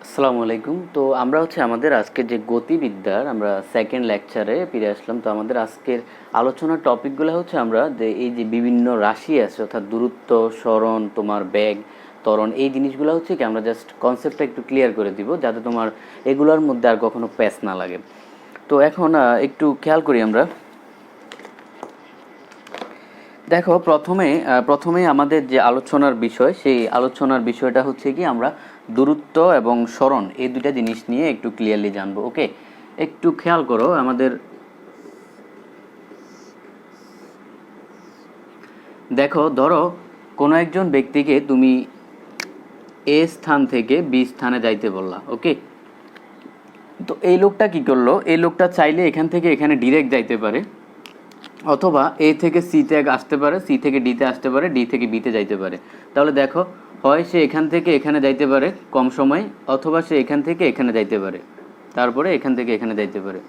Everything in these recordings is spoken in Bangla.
আসসালামু আলাইকুম। তো আমরা আমাদের আজকের যে গতিবিদ্যার আমরা সেকেন্ড লেকচারে ফিরে আসলাম। তো আমাদের আজকের আলোচনার টপিকগুলো আমরা যে এই যে বিভিন্ন রাশি আছে, অর্থাৎ দূরত্ব, সরণ, তোমার বেগ, ত্বরণ, এই জিনিসগুলো কি আমরা জাস্ট কনসেপ্টটা একটু ক্লিয়ার করে দিব, যাতে তোমার এগুলোর মধ্যে আর কখনো প্যাচ না লাগে। তো এখন একটু খেয়াল করি আমরা। দেখো, প্রথমে আমাদের যে আলোচনার বিষয়, সেই আলোচনার বিষয়টা কি আমরা দূরত্ব এবং সরণ এই দুইটা জিনিস নিয়ে একটু ক্লিয়ারলি জানবো। ওকে, একটু খেয়াল করো আমাদের। দেখো, ধরো কোনো একজন ব্যক্তিকে তুমি এ স্থান থেকে বি স্থানে যাইতে বললা। ওকে, তো এই লোকটা কি করলো? এই লোকটা চাইলে এখান থেকে এখানে ডিরেক্ট যাইতে পারে, অথবা এ থেকে সিতে আসতে পারে, সি থেকে ডিতে আসতে পারে, ডি থেকে বিতে যাইতে পারে। তাহলে দেখো, হয় সে এখান থেকে এখানে যাইতে পারে কম সময়, অথবা সে এখান থেকে এখানে যাইতে পারে, তারপরে এখান থেকে এখানে যাইতে পারে,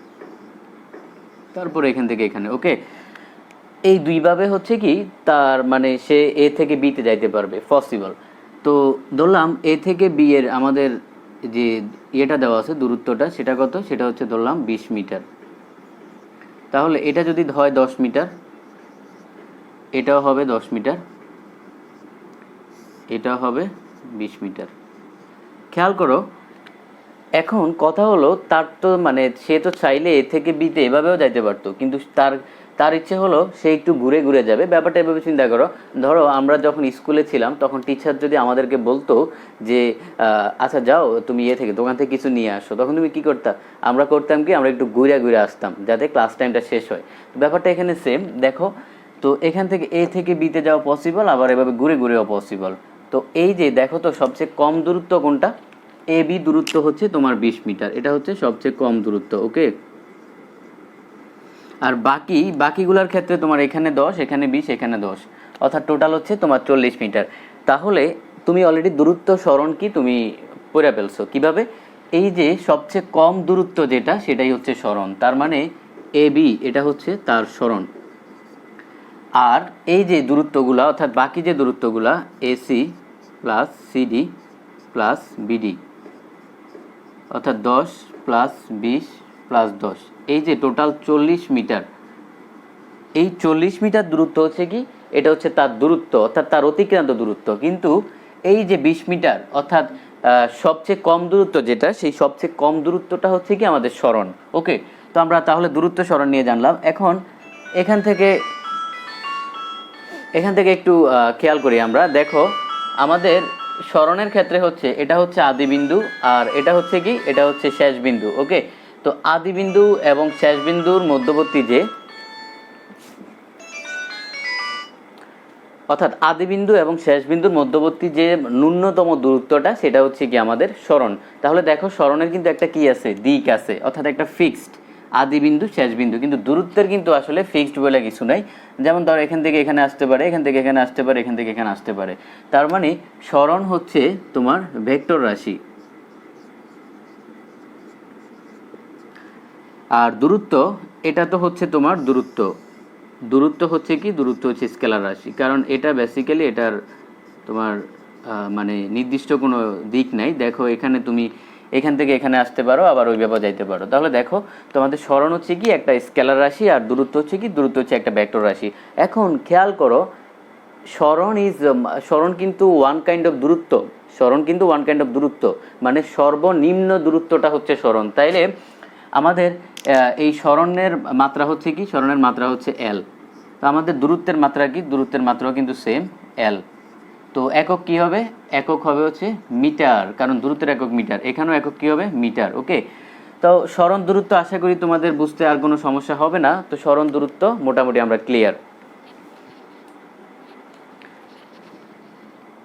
তারপরে এখান থেকে এখানে। ওকে, এই দুইভাবে কি তার মানে সে এ থেকে বিতে যাইতে পারবে, পসিবল। তো ধরলাম এ থেকে বি এর আমাদের যে ইয়েটা দেওয়া আছে, দূরত্বটা, সেটা কত? সেটা ধরলাম 20 মিটার। তাহলে এটা যদি হয় 10 মিটার, এটাও হবে 10 মিটার, এটা হবে 20 মিটার। খেয়াল করো, এখন কথা হলো, তার তো মানে সে তো চাইলে এ থেকে বিতে এভাবেও যাইতে পারতো, কিন্তু তার ইচ্ছে হলো সে একটু ঘুরে ঘুরে যাবে। ব্যাপারটা এভাবে চিন্তা করো, ধরো আমরা যখন স্কুলে ছিলাম তখন টিচার যদি আমাদেরকে বলতো যে আচ্ছা যাও তুমি থেকে দোকান থেকে কিছু নিয়ে আসো, তখন তুমি কি করতা? আমরা করতাম কি, আমরা একটু ঘুরে ঘুরে আসতাম যাতে ক্লাস টাইমটা শেষ হয়। ব্যাপারটা এখানে সেম। দেখো, তো এখান থেকে এ থেকে বিতে যাওয়া পসিবল, আবার এভাবে ঘুরে ঘুরেও পসিবল। তো এই যে দেখো তো, সবচেয়ে কম দূরত্ব কোনটা? এ বি দূরত্ব তোমার 20 মিটার, এটা সবচেয়ে কম দূরত্ব। ওকে, আর বাকিগুলোর ক্ষেত্রে তোমার এখানে 10, এখানে 20, এখানে 10, অর্থাৎ টোটাল তোমার 40 মিটার। তাহলে তুমি অলরেডি দূরত্ব সরণ কি তুমি পড়ে ফেলছো। কিভাবে? এই যে সবচেয়ে কম দূরত্ব যেটা, সেটাই সরণ। তার মানে এ বি এটা তার সরণ। আর এই যে দূরত্বগুলা, অর্থাৎ বাকি যে দূরত্বগুলা, AC plus CD plus BD, অর্থাৎ 10 প্লাস 20 প্লাস 10, এই যে টোটাল 40 মিটার। এই 40 মিটার দূরত্ব কি? এটা তার দূরত্ব, অর্থাৎ তার অতিক্রান্ত দূরত্ব। কিন্তু এই যে 20 মিটার, অর্থাৎ সবচেয়ে কম দূরত্ব যেটা, সেই সবচেয়ে কম দূরত্বটা কি আমাদের সরণ। ওকে, তো আমরা তাহলে দূরত্ব সরণ নিয়ে জানলাম। এখন এখান থেকে একটু খেয়াল করি আমরা। দেখো, আমাদের সরণের ক্ষেত্রে এটা আদি বিন্দু, আর এটা কি, এটা শেষ বিন্দু। ওকে, তো আদি বিন্দু এবং শেষ বিন্দুর মধ্যবর্তী যে, অর্থাৎ আদি বিন্দু এবং শেষ বিন্দুর মধ্যবর্তী যে ন্যূনতম দূরত্বটা, সেটা কি আমাদের সরণ। তাহলে দেখো, সরণের কিন্তু একটা কি আছে, দিক আছে, অর্থাৎ একটা ফিক্সড আদি বিন্দু শেষ বিন্দু, কিন্তু দূরত্বের কিন্তু আসলে ফিক্সড বলে কিছু নাই। যেমন ধরো, এখান থেকে এখানে আসতে পারে, এখান থেকে এখানে আসতে পারে, এখান থেকে এখানে আসতে পারে। তার মানে সরণ তোমার ভেক্টর রাশি, আর দূরত্ব এটা তো তোমার দূরত্ব কি, দূরত্ব স্কেলার রাশি। কারণ এটা বেসিক্যালি এটার তোমার মানে নির্দিষ্ট কোনো দিক নাই। দেখো, এখানে তুমি এখান থেকে এখানে আসতে পারো, আবার ওই ব্যাপার যাইতে পারো। তাহলে দেখো, তোমাদের সরণ কি, একটা স্কেলার রাশি, আর দূরত্ব কি, দূরত্ব একটা ভেক্টর রাশি। এখন খেয়াল করো, সরণ কিন্তু ওয়ান কাইন্ড অফ দূরত্ব। সরণ কিন্তু ওয়ান কাইন্ড অফ দূরত্ব, মানে সর্বনিম্ন দূরত্বটা সরণ। তাইলে আমাদের এই সরণের মাত্রা কি, সরণের মাত্রা এল। তো আমাদের দূরত্বের মাত্রা কি, দূরত্বের মাত্রাও কিন্তু সেম, এল। তো একক কি হবে? একক হবে মিটার, কারণ দূরত্বের একক মিটার। এখানেও একক কি হবে? মিটার। ওকে, তো সরণ দূরত্ব আশা করি তোমাদের বুঝতে আর কোনো সমস্যা হবে না। তো সরণ দূরত্ব মোটামুটি আমরা ক্লিয়ার।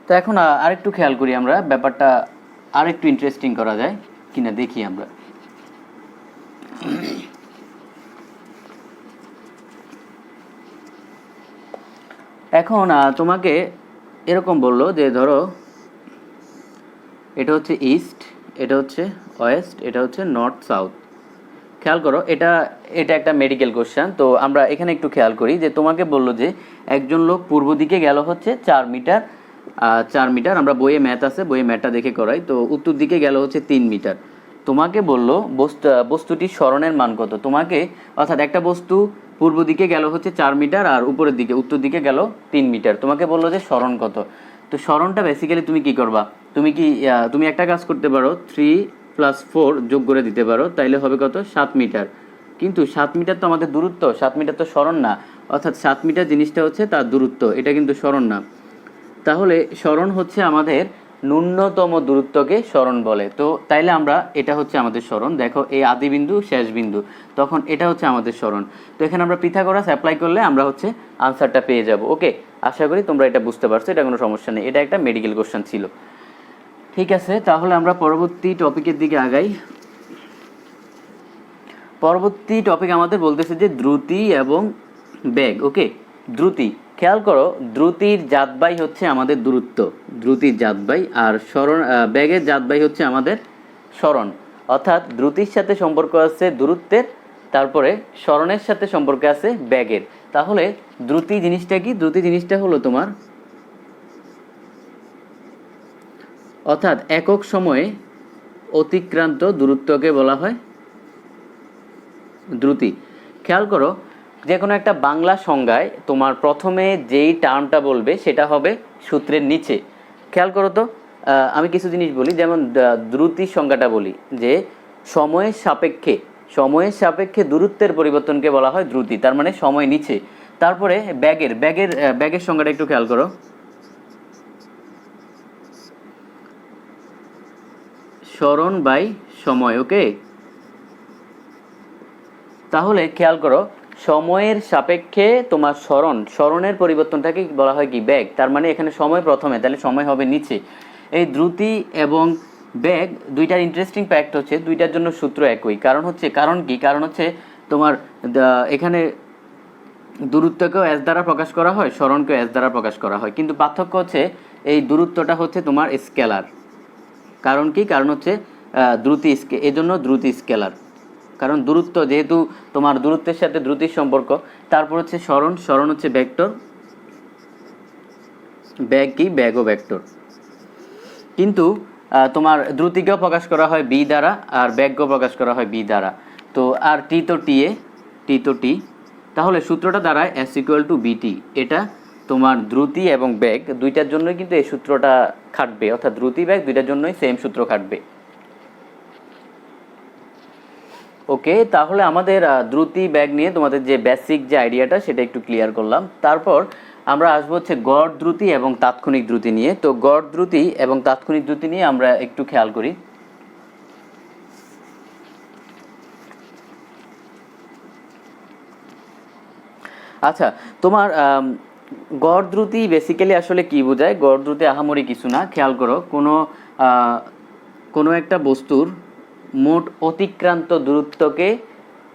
তো এখন আরেকটু খেয়াল করি আমরা, ব্যাপারটা আরেকটু ইন্টারেস্টিং করা যায় কিনা দেখি আমরা। এখন তোমাকে এরকম বললো যে, ধরো এটা ইস্ট, এটা ওয়েস্ট, এটা নর্থ সাউথ। খেয়াল করো, এটা একটা মেডিকেল কোশ্চেন। তো আমরা এখানে একটু খেয়াল করি যে, তোমাকে বললো যে একজন লোক পূর্ব দিকে গেল 4 মিটার, 4 মিটার। আমরা বইয়ে ম্যাথ আছে, বইয়ে ম্যাথটা দেখে করাই। তো উত্তর দিকে গেল হচ্ছে 3 মিটার। তোমাকে বললো বস্তুটির সরণের মান কত। তোমাকে অর্থাৎ একটা বস্তু পূর্ব দিকে গেল হচ্ছে 4 মিটার আর উপরের দিকে উত্তর দিকে গেল 3 মিটার। তোমাকে বললো যে সরণ কত। তো সরণটা বেসিক্যালি তুমি কি করবা, তুমি একটা কাজ করতে পারো, 3 + 4 যোগ করে দিতে পারো, তাইলে হবে কত, 7 মিটার। কিন্তু 7 মিটার তো আমাদের দূরত্ব, 7 মিটার তো সরণ না। অর্থাৎ 7 মিটার জিনিসটা হচ্ছে তার দূরত্ব, এটা কিন্তু সরণ না। তাহলে সরণ হচ্ছে আমাদের ন্যূনতম দূরত্বকে সরণ বলে। তো তাইলে আমরা এটা হচ্ছে আমাদের সরণ। দেখো এই আদি বিন্দু শেষ বিন্দু, তখন এটা হচ্ছে আমাদের সরণ। তো এখানে আমরা পিথাগোরাস অ্যাপ্লাই করলে আমরা হচ্ছে আনসারটা পেয়ে যাব। ওকে, আশা করি তোমরা এটা বুঝতে পারছো, এটা কোনো সমস্যা নেই। এটা একটা মেডিকেল কোশ্চেন ছিল। ঠিক আছে, তাহলে আমরা পরবর্তী টপিকের দিকে আগাই। পরবর্তী টপিক আমাদের বলতেছে যে দ্রুতি এবং বেগ। ওকে, দ্রুতি, খেয়াল করো, দ্রুতির জাতবাই হচ্ছে আমাদের দূরত্ব, দ্রুতির জাতবাই, আর সরণ বেগের জাতবাই হচ্ছে আমাদের সরণ। অর্থাৎ দ্রুতির সাথে সম্পর্ক আছে দূরত্বের, তারপরে সরণের সাথে সম্পর্ক আছে বেগের। তাহলে দ্রুতি জিনিসটা কি? দ্রুতি জিনিসটা হলো তোমার, অর্থাৎ একক সময়ে অতিক্রান্ত দূরত্বকে বলা হয় দ্রুতি। খেয়াল করো, যে কোনো একটা বাংলা সংজ্ঞায় তোমার প্রথমে যেই টার্মটা বলবে সেটা হবে সূত্রের নিচে। খেয়াল করো তো, আমি কিছু জিনিস বলি, যেমন দ্রুতির সংজ্ঞাটা বলি যে সময়ের সাপেক্ষে দূরত্বের পরিবর্তনকে বলা হয় দ্রুতি, তার মানে সময় নিচে। তারপরে ব্যাগের সংজ্ঞাটা একটু খেয়াল করো, সরণ বাই সময়। ওকে, তাহলে খেয়াল করো, সময়ের সাপেক্ষে তোমার সরণের পরিবর্তনটাকে বলা হয় কি? ব্যাগ। তার মানে এখানে সময় প্রথমে, তাহলে সময় হবে নিচে। এই দ্রুতি এবং ব্যাগ দুইটার ইন্টারেস্টিং ফ্যাক্ট হচ্ছে দুইটার জন্য সূত্র একই। কারণ হচ্ছে তোমার এখানে দূরত্বকেও এস দ্বারা প্রকাশ করা হয়, সরণকেও এস দ্বারা প্রকাশ করা হয়, কিন্তু পার্থক্য হচ্ছে এই দূরত্বটা হচ্ছে তোমার স্কেলার। কারণ হচ্ছে দ্রুতি, এজন্য দ্রুতি স্কেলার। কারণ দূরত্ব যেহেতু তোমার দূরত্বের সাথে দ্রুতির সম্পর্ক। তারপর হচ্ছে সরণ হচ্ছে ভেক্টর, ব্যাগ কি? ব্যাগও ভেক্টর। কিন্তু তোমার দ্রুতিকেও প্রকাশ করা হয় বি দ্বারা, আর ব্যাগকেও প্রকাশ করা হয় বি দ্বারা। তো আর টি তো টি, তাহলে সূত্রটা দাঁড়ায় এস ইকুয়াল টু বিটি। এটা তোমার দ্রুতি এবং ব্যাগ দুইটার জন্যই কিন্তু এই সূত্রটা খাটবে, অর্থাৎ দ্রুতি ব্যাগ দুইটার জন্যই সেম সূত্র খাটবে। ওকে, তাহলে আমাদের দ্রুতি ব্যাগ নিয়ে তোমাদের যে বেসিক যে আইডিয়াটা সেটা একটু ক্লিয়ার করলাম। তারপর আমরা আসবো হচ্ছে গড় দ্রুতি এবং তাৎক্ষণিক দ্রুতি নিয়ে। তো গড় দ্রুতি এবং তাৎক্ষণিক দ্রুতি নিয়ে আমরা একটু খেয়াল করি। আচ্ছা, তোমার গড় দ্রুতি বেসিক্যালি আসলে কি বোঝায়? গড় দ্রুতি আহামরি কিছু না। খেয়াল করো, কোনো একটা বস্তুর মোট অতিক্রান্ত দূরত্বকে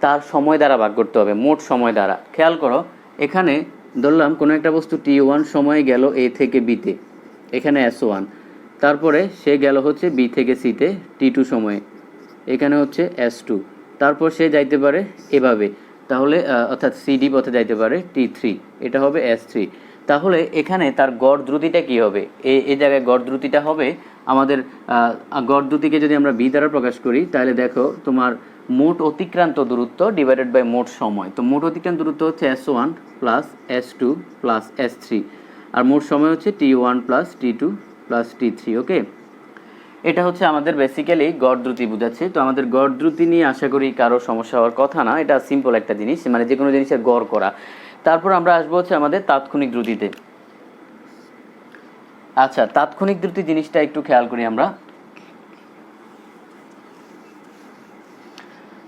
তার সময় দ্বারা ভাগ করতে হবে, মোট সময় দ্বারা। খেয়াল করো, এখানে ধরলাম কোনো একটা বস্তু t1 সময়ে গেল a থেকে b তে, এখানে s1, তারপরে সে গেল হচ্ছে b থেকে c তে t2 সময়ে, এখানে হচ্ছে s2, তারপর সে যাইতে পারে এভাবে, তাহলে অর্থাৎ cd পথে যাইতে পারে t3, এটা হবে s3। তাহলে এখানে তার গড় দ্রুতিটা কি হবে? এই জায়গায় গড় দ্রুতিটা হবে আমাদের, গড় দ্রুতিকে যদি আমরা বি দ্বারা প্রকাশ করি তাহলে দেখো তোমার মোট অতিক্রান্ত দূরত্ব ডিভাইডেড বাই মোট সময়। তো মোট অতিক্রান্ত দূরত্ব হচ্ছে s1 plus s2 plus s3, আর মোট সময় হচ্ছে t1 plus t2 plus t3। ওকে, এটা হচ্ছে আমাদের বেসিক্যালি গড় দ্রুতি বোঝাচ্ছে। তো আমাদের গড় দ্রুতি নিয়ে আশা করি কারো সমস্যা হওয়ার কথা না, এটা সিম্পল একটা জিনিস, মানে যে কোনো জিনিসের গড় করা। তারপর আমরা আসবো হচ্ছে আমাদের তাৎক্ষণিক দ্রুতিতে। আচ্ছা, তাৎক্ষণিক দ্রুতি জিনিসটা একটু খেয়াল করি আমরা।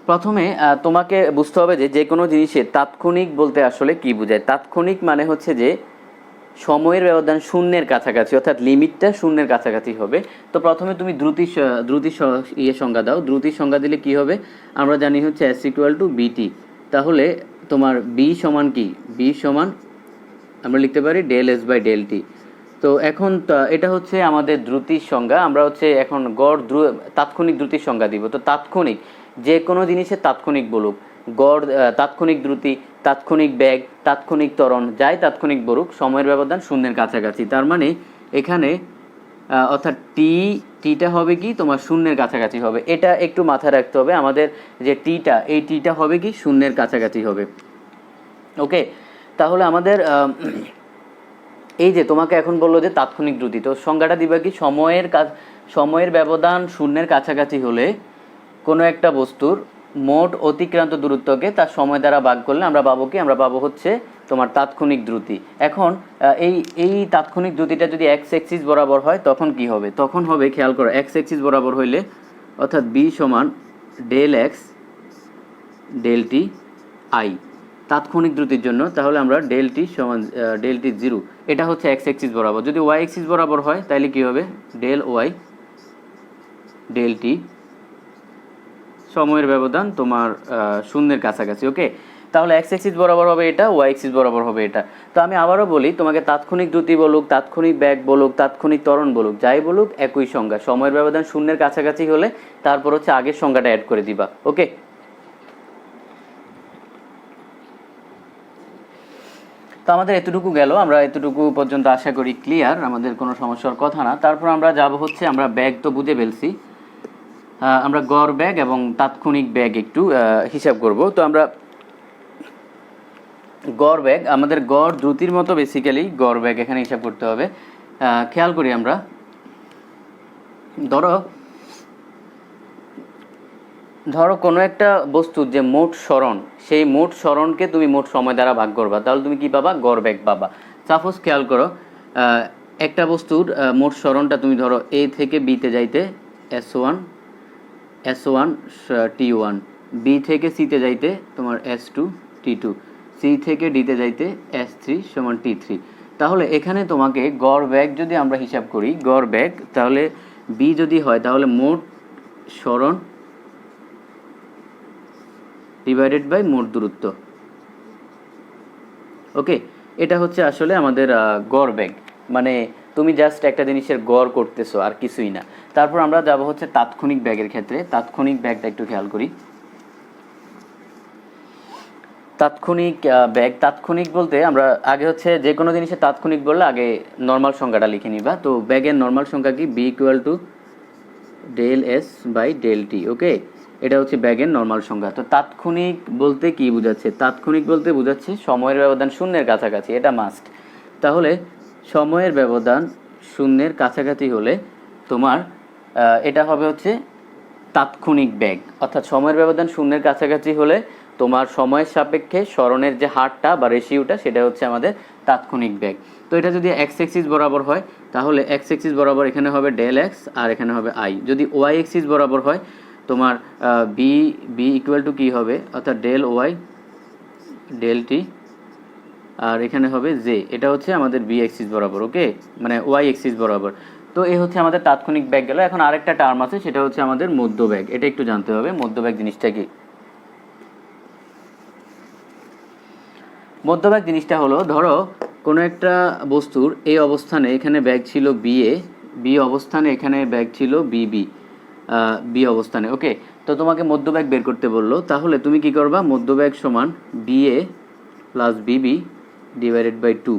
প্রথমে তোমাকে বুঝতে হবে যে কোনো জিনিসের তাৎক্ষণিক বলতে আসলে কি বোঝায়। তাৎক্ষণিক মানে হচ্ছে যে সময়ের ব্যবধান শূন্যের কাছাকাছি, অর্থাৎ লিমিটটা শূন্যের কাছাকাছি হবে। তো প্রথমে তুমি দ্রুতির সংজ্ঞা দাও। দ্রুতির সংজ্ঞা দিলে কি হবে? আমরা জানি হচ্ছে এস ইকুয়াল টু বিটি। তাহলে তোমার বি সমান কি? বি সমান আমরা লিখতে পারি del S by del T. তো এখন এটা হচ্ছে আমাদের দ্রুতির সংজ্ঞা। আমরা হচ্ছে এখন তাৎক্ষণিক দ্রুতির সংজ্ঞা দিব। তো তাৎক্ষণিক, যে কোনো জিনিসের তাৎক্ষণিক বলুক, তাৎক্ষণিক দ্রুতি, তাৎক্ষণিক বেগ, তাৎক্ষণিক ত্বরণ, যাই তাৎক্ষণিক বলুক, সময়ের ব্যবধান শূন্যের কাছাকাছি। তার মানে এখানে অর্থাৎ টিটা হবে কি তোমার শূন্যের কাছাকাছি হবে। এটা একটু মাথায় রাখতে হবে, আমাদের যে এই টিটা হবে কি শূন্যের কাছাকাছি হবে। ওকে, তাহলে আমাদের এই যে তোমাকে এখন বললো যে তাৎক্ষণিক দ্রুতি, তো সংজ্ঞাটা দিবা কি সময়ের ব্যবধান শূন্যের কাছাকাছি হলে কোনো একটা বস্তুর মোট অতিক্রান্ত দূরত্বকে তার সময় দ্বারা ভাগ করলে আমরা পাবো কি, আমরা পাবো হচ্ছে তোমার তাৎক্ষণিক দ্রুতি। এখন এই তাৎক্ষণিক দ্রুতিটা যদি এক্স এক্সিস বরাবর হয় তখন কি হবে, তখন হবে খেয়াল করো এক্স এক্সিস বরাবর হইলে অর্থাৎ বি সমান del X del T I তাৎক্ষণিক দ্রুতির জন্য, তাহলে আমরা ডেল টি সমান ডেল টি জিরো, এটা হচ্ছে এক্স এক্সিস বরাবর। যদি ওয়াই এক্সিস বরাবর হয় তাহলে কি হবে, ডেল ওয়াই ডেল টি সময়ের ব্যবধান তোমার শূন্যের কাছাকাছি। ওকে, তাহলে এক্স এক্সিস বরাবর হবে এটা, ওয়াই এক্সিস বরাবর হবে এটা। তো আমি আবারও বলি, তোমাকে তাৎক্ষণিক দ্রুতি বলুক, তাৎক্ষণিক বেগ বলুক, তাৎক্ষণিক ত্বরণ বলুক, যাই বলুক একই সংজ্ঞা, সময়ের ব্যবধান শূন্যের কাছাকাছি হলে তারপর হচ্ছে আগের সংজ্ঞাটা অ্যাড করে দিবা। ওকে, তো আমাদের এতটুকু গেল, আমরা এতটুকু পর্যন্ত আশা করি ক্লিয়ার, আমাদের কোনো সমস্যার কথা না। তারপর আমরা যাব হচ্ছে, আমরা ব্যাগ তো বুঝে ফেলছি, আমরা গড় ব্যাগ এবং তাৎক্ষণিক ব্যাগ একটু হিসাব করব। তো আমরা গড় ব্যাগ, আমাদের গড় দ্রুতির মতো বেসিক্যালি গড় ব্যাগ এখানে হিসাব করতে হবে। খেয়াল করি আমরা, ধরো কোনো একটা বস্তুর যে মোট সরণ, সেই মোট সরণকে তুমি মোট সময় দ্বারা ভাগ করবা, তাহলে তুমি কি পাবা, গড় ব্যাগ পাবা। সাপোজ খেয়াল করো, একটা বস্তুর মোট সরণটা তুমি ধরো এ থেকে বিতে যাইতে S1 T1, বি থেকে সিতে যাইতে তোমার S2 T2, সি থেকে ডিতে যাইতে S3 সমান T3। তাহলে এখানে তোমাকে গড় ব্যাগ যদি আমরা হিসাব করি, গড় ব্যাগ তাহলে বি যদি হয় তাহলে মোট সরণ ডিভাইডেড বাই মোট দূরত্ব। ওকে, এটা হচ্ছে আসলে আমাদের গড় ব্যাগ, মানে তুমি জাস্ট একটা জিনিসের গড় করতেছো আর কিছুই না। তারপর আমরা যাব হচ্ছে তাৎক্ষণিক ব্যাগের ক্ষেত্রে। তাৎক্ষণিক ব্যাগটা একটু খেয়াল করি, তাৎক্ষণিক ব্যাগ, তাৎক্ষণিক বলতে আমরা আগে হচ্ছে যে কোনো জিনিসের তাৎক্ষণিক বললে আগে নর্মাল সংখ্যাটা লিখে নিবা। তো ব্যাগের নর্মাল সংখ্যা কি, B equal to del S by del T. Okay, এটা হচ্ছে ব্যাগের নর্মাল সংখ্যা। তো তাৎক্ষণিক বলতে কি বোঝাচ্ছে, তাৎক্ষণিক বলতে বোঝাচ্ছে সময়ের ব্যবধান শূন্যের কাছাকাছি, এটা মাস্ট। তাহলে সময়ের ব্যবধান শূন্যের কাছাকাছি হলে তোমার এটা হবে হচ্ছে তাৎক্ষণিক ব্যাগ, অর্থাৎ সময়ের ব্যবধান শূন্যের কাছাকাছি হলে তোমার সময়ের সাপেক্ষে সরণের যে হারটা বা রেশিওটা সেটা হচ্ছে আমাদের তাৎক্ষণিক ব্যাগ। তো এটা যদি এক্স এক্সিস বরাবর হয় তাহলে এক্স এক্সিস বরাবর এখানে হবে ডেল এক্স আর এখানে হবে আই। যদি ওয়াই এক্সিস বরাবর হয় তোমার বি ইকুয়াল টু কী হবে, অর্থাৎ ডেল ওয়াই ডেল টি আর এখানে হবে জে, এটা হচ্ছে আমাদের বি এক্সিস বরাবর। ওকে, মানে ওয়াই এক্সিস বরাবর। তো এই হচ্ছে আমাদের তাৎক্ষণিক ব্যাগ গেল। এখন আরেকটা টার্ম আছে, সেটা হচ্ছে আমাদের মধ্য ব্যাগ। এটা একটু জানতে হবে, মধ্য ব্যাগ জিনিসটা কি। মধ্য ব্যাগ জিনিসটা হলো, ধরো কোনো একটা বস্তুর এই অবস্থানে এখানে ব্যাগ ছিল বি অবস্থানে, এখানে ব্যাগ ছিল বি অবস্থানে। ওকে, তো তোমাকে মধ্য ব্যাগ বের করতে বললো, তাহলে তুমি কি করবা, মধ্য ব্যাগ সমান BA plus Bibi divided by 2।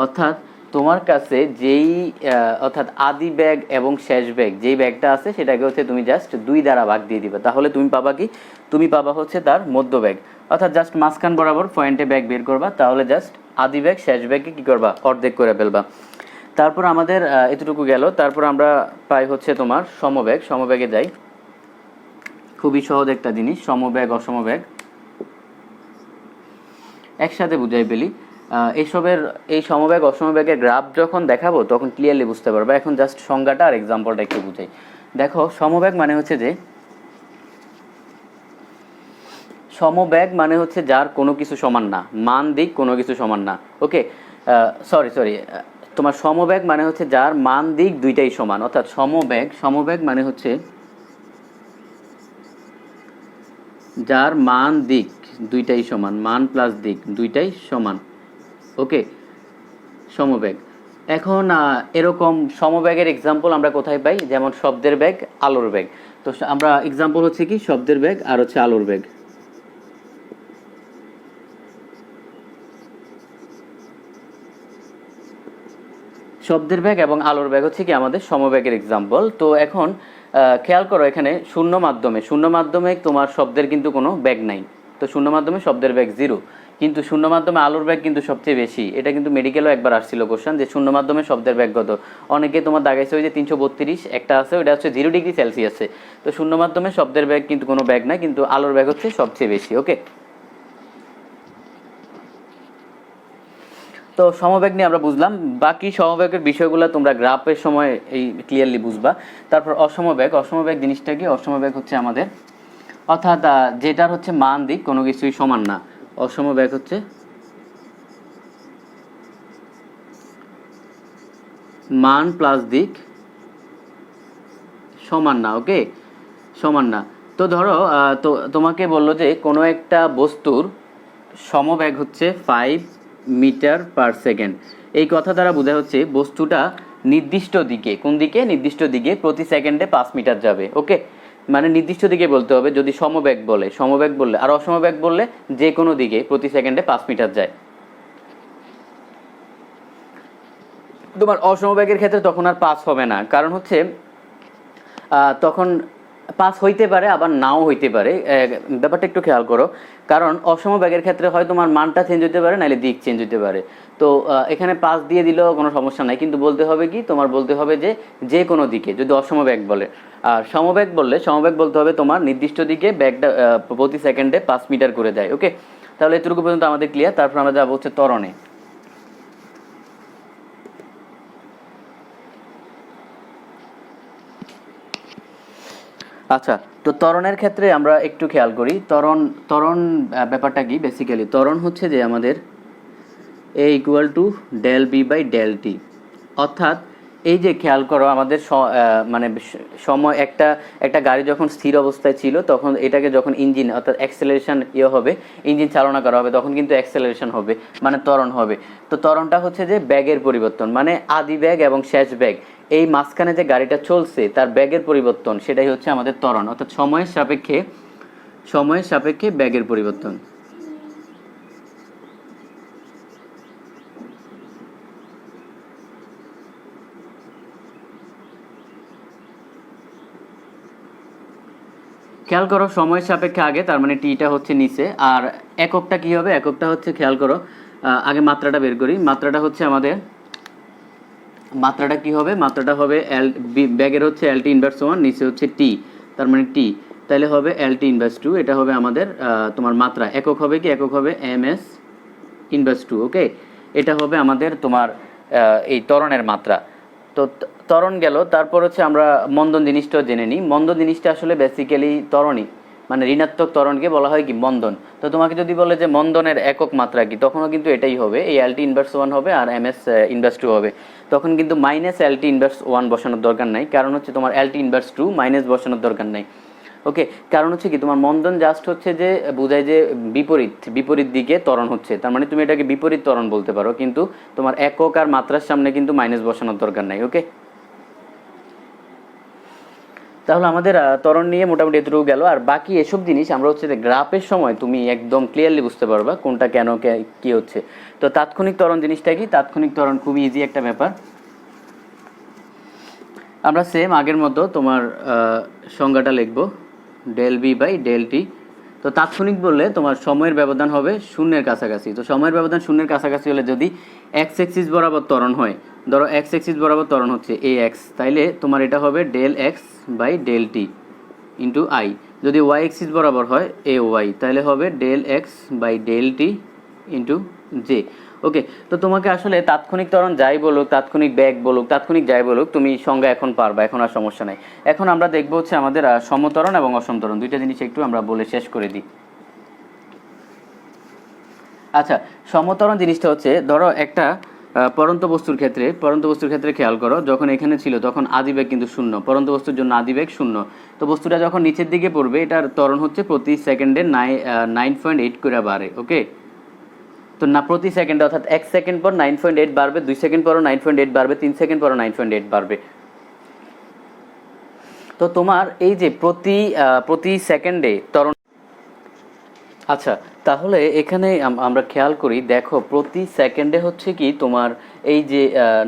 অর্থাৎ তোমার কাছে অর্থাৎ আদি ব্যাগ এবং শেষ ব্যাগ যেই ব্যাগটা আছে সেটাকে হচ্ছে তুমি জাস্ট 2 দ্বারা ভাগ দিয়ে দিবা, তাহলে তুমি পাবা কি, তুমি পাবা হচ্ছে তার মধ্য ব্যাগ। অর্থাৎ জাস্ট মাঝখান বরাবর পয়েন্টে ব্যাগ বের করবা, তাহলে জাস্ট আদি ব্যাগ শেষ ব্যাগকে কি করবা, অর্ধেক করে ফেলবা। তারপর আমাদের এতটুকু গেল। তারপর আমরা পাই হচ্ছে তোমার সমব্যাগ। সমব্যাগে যাই, খুবই সহজ একটা জিনিস, সমব্যাগ অসমব্যাগ একসাথে বুঝাই ফেলি। এই সমব্যাগ অসমব্যাগের গ্রাফ যখন দেখাবো তখন ক্লিয়ারলি বুঝতে পারবে। এখন জাস্ট সংজ্ঞাটা আর এক্সাম্পলটা একটু বুঝাই। দেখো, সমব্যাগ মানে হচ্ছে যার কোনো কিছু সমান না, মান দিক কোনো কিছু সমান না। ওকে, সরি তোমার সমব্যাগ মানে হচ্ছে যার মান দিক দুইটাই সমান। অর্থাৎ সমব্যাগ মানে হচ্ছে যার মান দিক দুইটাই সমান, মান প্লাস দিক দুইটাই সমান। ওকে, সমব্যাগ। এখন এরকম সমব্যাগের এক্সাম্পল আমরা কোথায় পাই, যেমন শব্দের ব্যাগ, আলোর ব্যাগ। তো আমরা এক্সাম্পল হচ্ছে কি, শব্দের ব্যাগ আর হচ্ছে আলোর ব্যাগ। শব্দের বেগ এবং আলোর বেগ হচ্ছে কি আমাদের সমবেগের এক্সাম্পল। তো এখন খেয়াল করো, এখানে শূন্য মাধ্যমে তোমার শব্দের কিন্তু কোনো বেগ নাই, তো শূন্য মাধ্যমে শব্দের বেগ 0, কিন্তু শূন্য মাধ্যমে আলোর বেগ কিন্তু সবচেয়ে বেশি। এটা কিন্তু মেডিকেলও একবার আসছিল কোশ্চেন যে শূন্য মাধ্যমে শব্দের বেগ কত, অনেকে তোমার দাগাইছে ওই যে 332 একটা আছে, ওটা হচ্ছে 0 ডিগ্রি সেলসিয়াসে। তো শূন্য মাধ্যমে শব্দের বেগ কিন্তু কোনো বেগ নাই, কিন্তু আলোর বেগ হচ্ছে সবচেয়ে বেশি। ওকে, তো সমবেগ নিয়ে আমরা বুঝলাম। বাকি সমবেগের বিষয়গুলো তোমরা গ্রাফের সময় এই ক্লিয়ারলি বুঝবা। তারপর অসমবেগ জিনিসটা কি? অসমবেগ হচ্ছে আমাদের, অর্থাৎ যেটার হচ্ছে মান দিক কোনো কিছুই সমান না। অসমবেগ হচ্ছে মান প্লাস দিক সমান না। ওকে, সমান না। তো ধরো তো তোমাকে বললো যে কোনো একটা বস্তুর সমবেগ হচ্ছে 5 মিটার পার সেকেন্ড। এই কথা দ্বারা বোঝা হচ্ছে বস্তুটা নির্দিষ্ট দিকে, কোন দিকে? নির্দিষ্ট দিকে প্রতি সেকেন্ডে 5 মিটার যাবে। ওকে, মানে নির্দিষ্ট দিকে বলতে হবে যদি সমবেগ বললে, আর অসমবেগ বললে যে কোনো দিকে প্রতি সেকেন্ডে 5 মিটার যায়। তোমার অসমবেগের ক্ষেত্রে তখন আর 5 হবে না, কারণ হচ্ছে তখন 5 হইতে পারে আবার নাও হইতে পারে। ব্যাপারটা একটু খেয়াল করো, কারণ অসমবেগের ক্ষেত্রে হয় তোমার মানটা চেঞ্জ হতে পারে, নাহলে দিক চেঞ্জ হতে পারে। তো এখানে 5 দিয়ে দিলেও কোনো সমস্যা নাই, কিন্তু বলতে হবে কি, তোমার বলতে হবে যে কোনো দিকে যদি অসমবেগ বলে। আর সমবেগ বলতে হবে তোমার নির্দিষ্ট দিকে ব্যাগটা প্রতি সেকেন্ডে 5 মিটার করে দেয়। ওকে, তাহলে এতটুকু পর্যন্ত আমাদের ক্লিয়ার। তারপর আমরা যাবো হচ্ছে ত্বরণে। আচ্ছা, তো ত্বরণের ক্ষেত্রে আমরা একটু খেয়াল করি। ত্বরণ ব্যাপারটা কি? বেসিক্যালি ত্বরণ হচ্ছে যে আমাদের A equal to del B by del T. অর্থাৎ এই যে খেয়াল করো আমাদের মানে সময় একটা গাড়ি যখন স্থির অবস্থায় ছিল, তখন এটাকে যখন ইঞ্জিন অর্থাৎ অ্যাক্সেলারেশন হবে, ইঞ্জিন চালনা করা হবে, তখন কিন্তু অ্যাক্সেলারেশন হবে, মানে ত্বরণ হবে। তো ত্বরণটা হচ্ছে যে ব্যাগের পরিবর্তন, মানে আদি ব্যাগ এবং শেষ ব্যাগ, এই মাঝখানে যে গাড়িটা চলছে তার ব্যাগের পরিবর্তন, সেটাই হচ্ছে আমাদের ত্বরণ, অর্থাৎ সময়ের সাপেক্ষে ব্যাগের পরিবর্তন। খেয়াল করো সময়ের সাপেক্ষে আগে, তার মানে টিটা হচ্ছে নিচে, আর এককটা কি হবে? এককটা হচ্ছে, খেয়াল করো আগে মাত্রাটা বের করি। মাত্রাটা হচ্ছে আমাদের, মাত্রাটা কি হবে? মাত্রাটা হবে ব্যাগের হচ্ছে এল টি ইনভার্স 1, নিচে হচ্ছে টি, তার মানে টি, তাহলে হবে এল টি ইনভার্স 2। এটা হবে আমাদের তোমার মাত্রা। একক হবে কি? একক হবে এম এস ইনভার্স 2। ওকে, এটা হবে আমাদের তোমার এই ত্বরণের মাত্রা। তো ত্বরণ গেল। তারপর হচ্ছে আমরা মন্দন জিনিসটাও জেনে নিই। মন্দন জিনিসটা আসলে বেসিক্যালি ত্বরণই, মানে ঋণাত্মক ত্বরণকে বলা হয় কি? মন্দন। তো তোমাকে যদি বলে যে মন্দনের একক মাত্রা কি, তখনও কিন্তু এটাই হবে, এই এল টি ইনভার্স 1 হবে আর এম এস ইনভার্স 2 হবে। তখন কিন্তু মাইনাস এল টি ইনভার্স 1 বসানোর দরকার নাই, কারণ হচ্ছে তোমার এল টি ইনভার্স 2 মাইনাস বসানোর দরকার নাই। ওকে, কারণ হচ্ছে কি, তোমার মন্দন জাস্ট হচ্ছে যে বোঝায় যে বিপরীত দিকে ত্বরণ হচ্ছে, তার মানে তুমি এটাকে বিপরীত ত্বরণ বলতে পারো, কিন্তু তোমার একক আর মাত্রার সামনে কিন্তু মাইনাস বসানোর দরকার নাই। ওকে, তাহলে আমাদের ত্বরণ নিয়ে মোটামুটি এতটুকু গেল। আর বাকি এসব জিনিস আমরা হচ্ছে গ্রাফের সময় তুমি একদম ক্লিয়ারলি বুঝতে পারবা কোনটা কেন কি হচ্ছে। তো তাৎক্ষণিক ত্বরণ জিনিসটা কি? তাৎক্ষণিক ত্বরণ খুবই ইজি একটা ব্যাপার। আমরা সেম আগের মতো তোমার সংজ্ঞাটা লিখবো, del B by del T. তো তাৎক্ষণিক বললে তোমার সময়ের ব্যবধান হবে শূন্যের কাছাকাছি। তো সময়ের ব্যবধান শূন্যের কাছাকাছি হলে যদি এক্স এক্সিস বরাবর ত্বরণ হয়, ধরো এক্স এক্সিস বরাবর ত্বরণ হচ্ছে এ এক্স, তাইলে তোমার এটা হবে del X by del T into I. যদি ওয়াই এক্সিস বরাবর হয় এ ওয়াই, তাহলে হবে del X by del T into J. Okay, তো তোমাকে আসলে তাৎক্ষণিক ত্বরণ যাই বলুক, তাৎক্ষণিক ব্যাগ বলুক, তাৎক্ষণিক যাই বলুক, তুমি সংজ্ঞা এখন পারবা, এখন আর সমস্যা নাই। এখন আমরা দেখবো হচ্ছে আমাদের সমত্বরণ এবং অসমত্বরণ, দুইটা জিনিস একটু আমরা বলে শেষ করে দিই। আচ্ছা, সমত্বরণ জিনিসটা হচ্ছে, ধরো একটা পরন্ত বস্তুর ক্ষেত্রে খেয়াল করো, যখন এখানে ছিল তখন আদিবেগ কিন্তু শূন্য, পরন্ত বস্তুর জন্য আদিবেগ শূন্য। তো বস্তুটা যখন নিচের দিকে পড়বে, এটার ত্বরণ হচ্ছে প্রতি সেকেন্ডে 9.8 করে বাড়ে। ওকে, তো না প্রতি সেকেন্ডে, অর্থাৎ 1 সেকেন্ড পর 9.8 বাড়বে, 2 সেকেন্ড পরও 9.8 বাড়বে, 3 সেকেন্ড পরও 9.8 বাড়বে। তো তোমার এই যে প্রতি সেকেন্ডে ত্বরণ, আচ্ছা তাহলে এখানে আমরা খেয়াল করি, দেখো প্রতি সেকেন্ডে হচ্ছে কি তোমার এই যে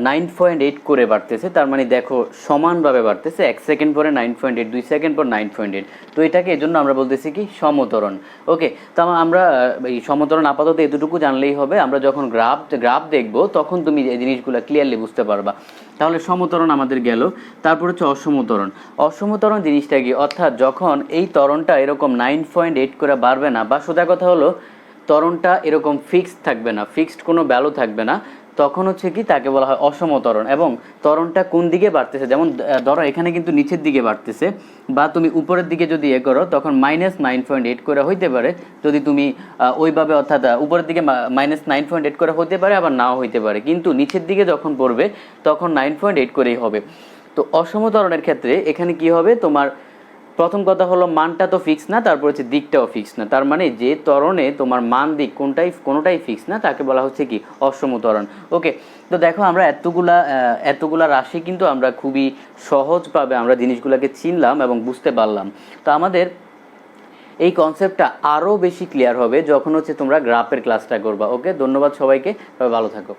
9.8 করে বাড়তেছে, তার মানে দেখো সমানভাবে বাড়তেছে, 1 সেকেন্ড পরে 9.8, 2 সেকেন্ড পর 9.8। তো এটাকে এই জন্য আমরা বলতেছি কি সমতরণ। ওকে, তো আমরা এই সমতরণ আপাতত এতটুকু জানলেই হবে। আমরা যখন গ্রাফ দেখব তখন তুমি এই জিনিসগুলো ক্লিয়ারলি বুঝতে পারবা। তাহলে সমতরণ আমাদের গেল, তারপর হচ্ছে অসমতরণ। অসমতরণ জিনিসটা কি, অর্থাৎ যখন এই ত্বরণটা এরকম 9.8 করে বাড়বে না, বা সোজা কথা হলো ত্বরণটা এরকম ফিক্সড থাকবে না, ফিক্সড কোনো ভ্যালু থাকবে না, তখন হচ্ছে কি তাকে বলা হয় অসমতরণ। এবং ত্বরণটা কোন দিকে বাড়তেছে, যেমন ধরো এখানে কিন্তু নিচের দিকে বাড়তেছে, বা তুমি উপরের দিকে যদি করো তখন -9.8 করে হইতে পারে, যদি তুমি ওইভাবে, অর্থাৎ উপরের দিকে -9.8 করে হতে পারে, আবার নাও হইতে পারে, কিন্তু নিচের দিকে যখন পড়বে তখন 9.8 করেই হবে। তো অসমতরণের ক্ষেত্রে এখানে কি হবে, তোমার প্রথম কথা হলো মানটা তো ফিক্স না, তারপর হচ্ছে দিকটাও ফিক্স না, তার মানে যে ত্বরণে তোমার মান দিক কোনোটাই ফিক্স না, তাকে বলা হচ্ছে কি অসমতরণ। ওকে, তো দেখো আমরা এতগুলা রাশি কিন্তু আমরা খুবই সহজভাবে আমরা জিনিসগুলোকে চিনলাম এবং বুঝতে পারলাম। তো আমাদের এই কনসেপ্টটা আরও বেশি ক্লিয়ার হবে যখন হচ্ছে তোমরা গ্রাফের ক্লাসটা করবা। ওকে, ধন্যবাদ সবাইকে, সবাই ভালো থাকো।